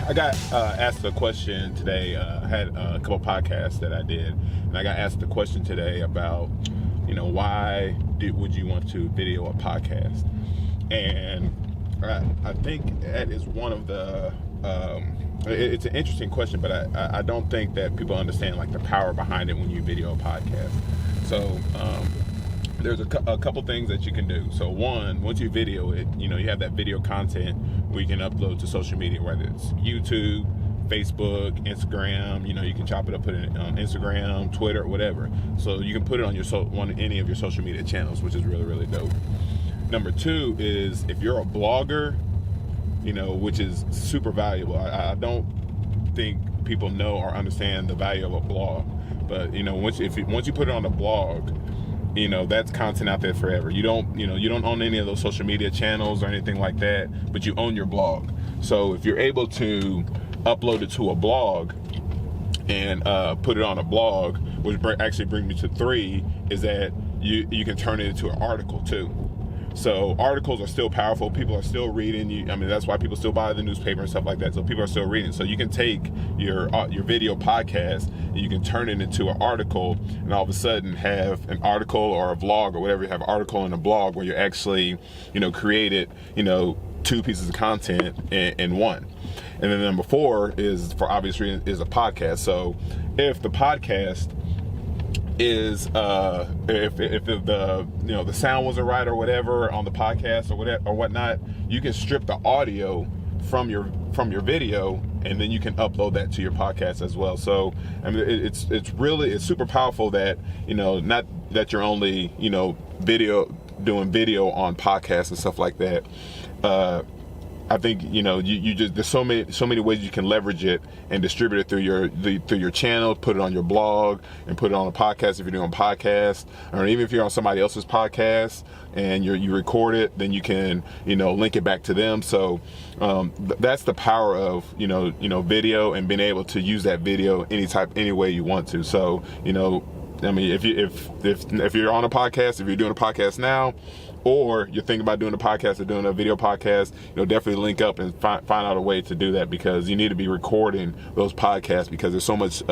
I got asked a question today. I had a couple podcasts that I did, and I got asked a question today about, why would you want to video a podcast? And I think that is one of the. It's an interesting question, but I don't think that people understand like the power behind it when you video a podcast. So there's a couple things that you can do. So one, once you video it, you have that video content where you can upload to social media, whether it's YouTube, Facebook, Instagram. You can chop it up, put it on Instagram, Twitter, whatever. So you can put it on your any of your social media channels, which is really, really dope. Number two is if you're a blogger, which is super valuable. I don't think people know or understand the value of a blog, but once you put it on a blog, that's content out there forever. You don't own any of those social media channels or anything like that, but you own your blog. So if you're able to upload it to a blog and put it on a blog, which actually brings me to three, is that you can turn it into an article too. So articles are still powerful. People are still reading. That's why people still buy the newspaper and stuff like that. So people are still reading. So you can take your video podcast and you can turn it into an article, and all of a sudden have an article or a vlog or whatever. You have an article and a blog where you actually, created, two pieces of content in one. And then number four is, for obvious reasons, is a podcast. So if the podcast is if the sound wasn't right or whatever on the podcast or whatever or whatnot, you can strip the audio from your video, and then you can upload that to your podcast as well. So it's super powerful that not that you're only doing video on podcasts and stuff like that. I think you just, there's so many ways you can leverage it and distribute it through your channel, put it on your blog, and put it on a podcast if you're doing podcasts, or even if you're on somebody else's podcast and you record it, then you can link it back to them. So that's the power of video, and being able to use that video any way you want to. So if you're on a podcast, if you're doing a podcast now, or you're thinking about doing a podcast or doing a video podcast, definitely link up and find out a way to do that, because you need to be recording those podcasts, because there's so much,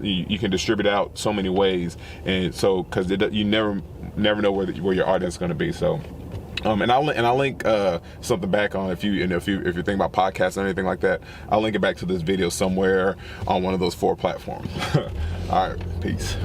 you can distribute out so many ways, and so because you never know where your audience is going to be. So. And I'll link something back on if you're thinking about podcasts or anything like that. I'll link it back to this video somewhere on one of those 4 platforms. All right, peace.